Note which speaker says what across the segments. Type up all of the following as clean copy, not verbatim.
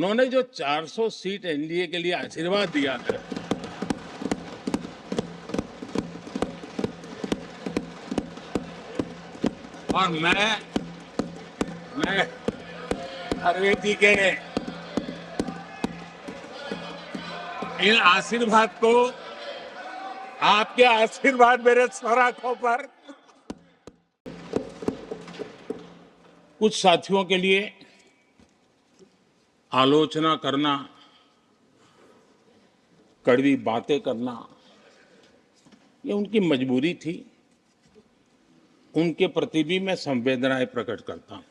Speaker 1: उन्होंने जो 400 seat NDA के लिए आशीर्वाद दिया है, और मैं खड़गे जी के इन आशीर्वाद को, आपके आशीर्वाद मेरे सर आंखों पर, कुछ साथियों के लिए आलोचना करना, कड़वी बातें करना, ये उनकी मजबूरी थी। उनके प्रति भी मैं संवेदनाएं प्रकट करता हूं।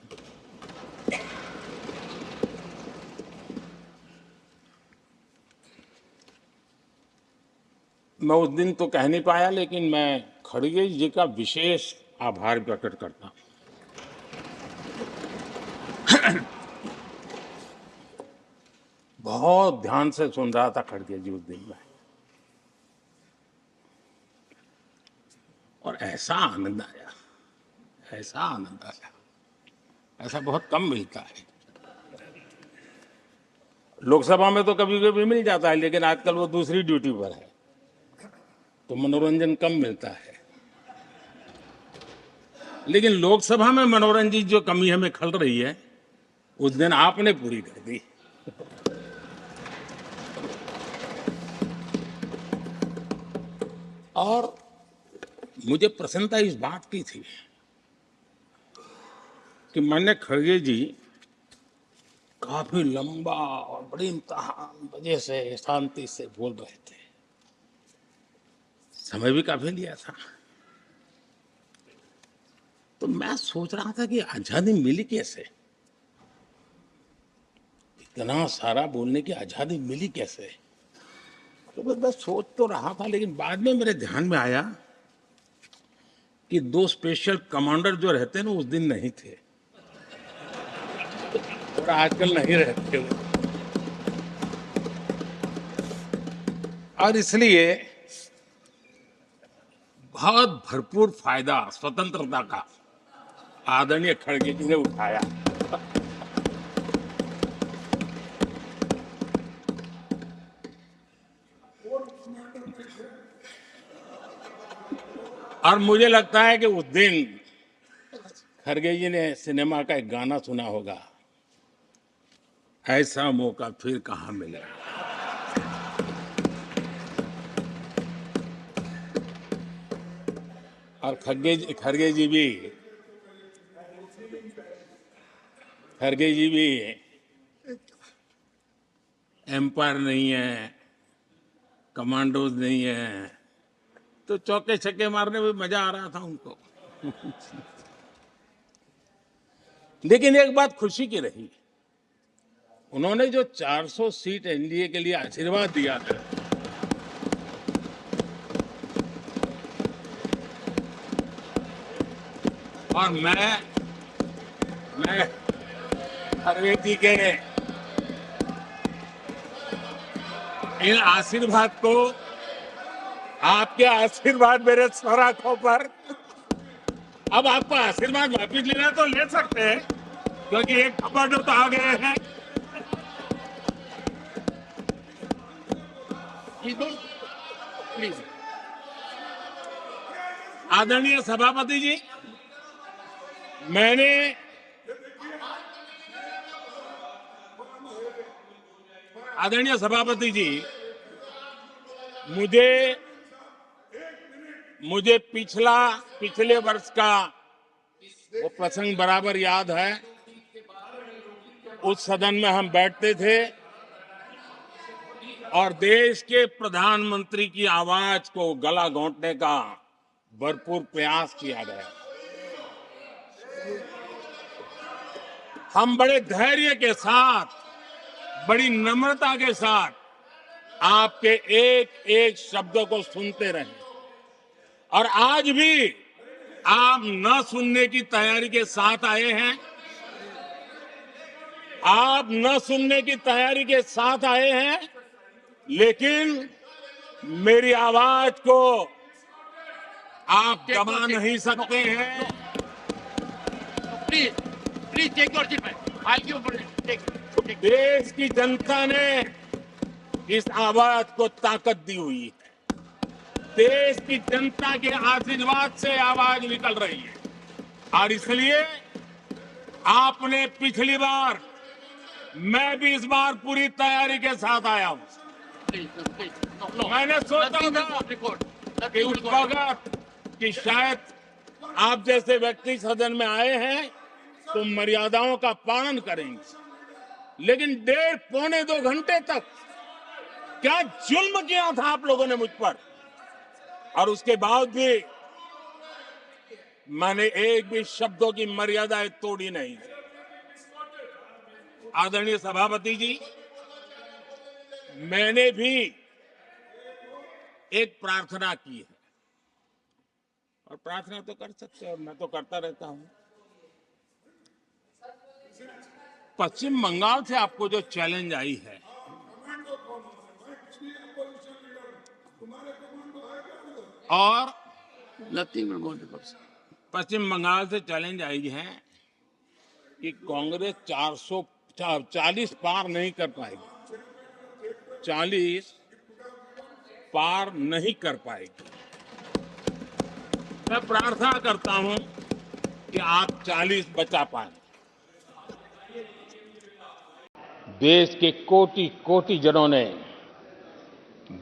Speaker 1: मैं उस दिन तो कह नहीं पाया, लेकिन मैं खड़गे जी का विशेष आभार प्रकट करता हूं। बहुत ध्यान से सुन रहा था खड़गे जी उस दिन में, और ऐसा आनंद आया, ऐसा आनंद आया, ऐसा बहुत कम मिलता है। लोकसभा में तो कभी कभी मिल जाता है, लेकिन आजकल वो दूसरी ड्यूटी पर है, तो मनोरंजन कम मिलता है। लेकिन लोकसभा में मनोरंजन की जो कमी हमें खल रही है, उस दिन आपने पूरी कर दी। और मुझे प्रसन्नता इस बात की थी कि मैंने खड़गे जी काफी लंबा और बड़ी इम्तिहान वजह से शांति से बोल रहे थे, समय भी काफी लिया था। तो मैं सोच रहा था कि आजादी मिली कैसे, इतना सारा बोलने की आजादी मिली कैसे। तो मैं सोच तो रहा था, लेकिन बाद में मेरे ध्यान में आया कि 2 स्पेशल कमांडर जो रहते हैं ना, उस दिन नहीं थे और आजकल नहीं रहते वो। और इसलिए बहुत भरपूर फायदा स्वतंत्रता का आदरणीय खड़गे जी ने उठाया। और मुझे लगता है कि उस दिन खड़गे जी ने सिनेमा का एक गाना सुना होगा, ऐसा मौका फिर कहां मिलेगा। और खड़गे जी भी एम्पायर नहीं है, कमांडोज नहीं है, तो चौके छक्के मारने में मजा आ रहा था उनको। लेकिन एक बात खुशी की रही, उन्होंने जो 400 सीट एनडीए के लिए आशीर्वाद दिया है, और मैं खड़गे जी के इन आशीर्वाद को, आपके आशीर्वाद मेरे सर आंखों पर, अब आपको आशीर्वाद वापिस लेना तो ले सकते हैं, क्योंकि एक कमांडो तो आ गए हैं। प्लीज आदरणीय सभापति जी, आदरणीय सभापति जी, मुझे पिछले वर्ष का वो प्रसंग बराबर याद है। उस सदन में हम बैठते थे और देश के प्रधानमंत्री की आवाज को गला घोंटने का भरपूर प्रयास किया गया। हम बड़े धैर्य के साथ, बड़ी नम्रता के साथ आपके एक एक शब्द को सुनते रहे, और आज भी आप न सुनने की तैयारी के साथ आए हैं। आप न सुनने की तैयारी के साथ आए हैं, लेकिन मेरी आवाज को आप दबा नहीं सकते हैं।
Speaker 2: Please take your seat. I'll give you. Take.
Speaker 1: देश की जनता ने इस आवाज को ताकत दी हुई है। देश की जनता के आशीर्वाद से आवाज निकल रही है और इसलिए आपने पिछली बार, मैं भी इस बार पूरी तैयारी के साथ आया हूं। मैंने सोचा था कि उस वक्त कि शायद आप जैसे व्यक्ति सदन में आए हैं तो मर्यादाओं का पालन करेंगे, लेकिन 1.5-2 घंटे तक क्या जुल्म किया था आप लोगों ने मुझ पर, और उसके बाद भी मैंने एक भी शब्दों की मर्यादाएं तोड़ी नहीं। आदरणीय सभापति जी, मैंने भी एक प्रार्थना की है, और प्रार्थना तो कर सकते हैं और मैं तो करता रहता हूं। पश्चिम बंगाल से आपको जो चैलेंज आई है, और पश्चिम बंगाल से चैलेंज आई है कि कांग्रेस 440 पार नहीं कर पाएगी, 40 पार नहीं कर पाएगी। मैं प्रार्थना करता हूं कि आप 40 बचा पाए। देश के कोटि कोटि जनों ने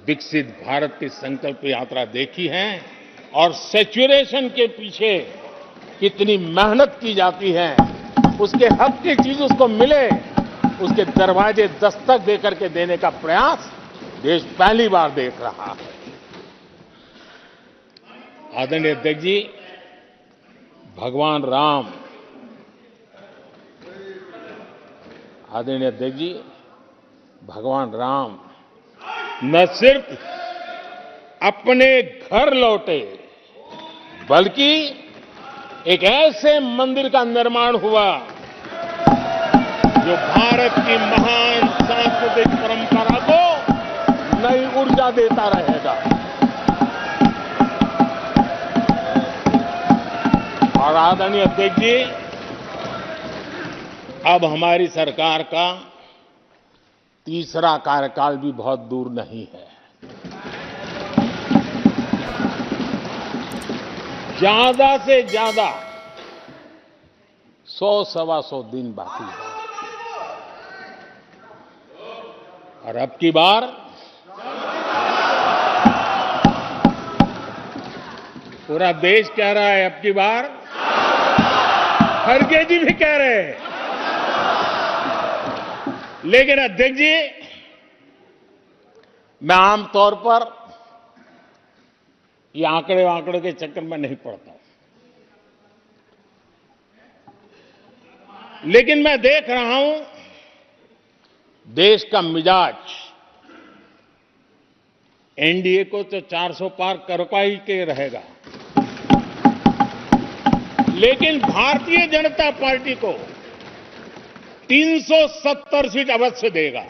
Speaker 1: विकसित भारत की संकल्प यात्रा देखी है और सैचुरेशन के पीछे कितनी मेहनत की जाती है, उसके हक की चीज उसको मिले, उसके दरवाजे दस्तक देकर के देने का प्रयास देश पहली बार देख रहा है। आदरणीय अध्यक्ष जी, भगवान राम, आदरणीय अध्यक्ष जी, भगवान राम न सिर्फ अपने घर लौटे, बल्कि एक ऐसे मंदिर का निर्माण हुआ जो भारत की महान सांस्कृतिक परंपरा को नई ऊर्जा देता रहेगा। और आदरणीय अध्यक्ष जी, अब हमारी सरकार का तीसरा कार्यकाल भी बहुत दूर नहीं है। ज्यादा से ज्यादा 100-125 दिन बाकी है, और अब की बार पूरा देश कह रहा है, अब की बार खड़गे जी भी कह रहे हैं। लेकिन अध्यक्ष जी, मैं आमतौर पर ये आंकड़े के चक्कर में नहीं पड़ता, लेकिन मैं देख रहा हूं देश का मिजाज एनडीए को तो 400 पार कर पाई के रहेगा, लेकिन भारतीय जनता पार्टी को 370 सीट अवश्य देगा।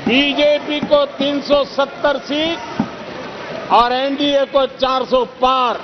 Speaker 1: बीजेपी को 370 सीट और एनडीए को 400 पार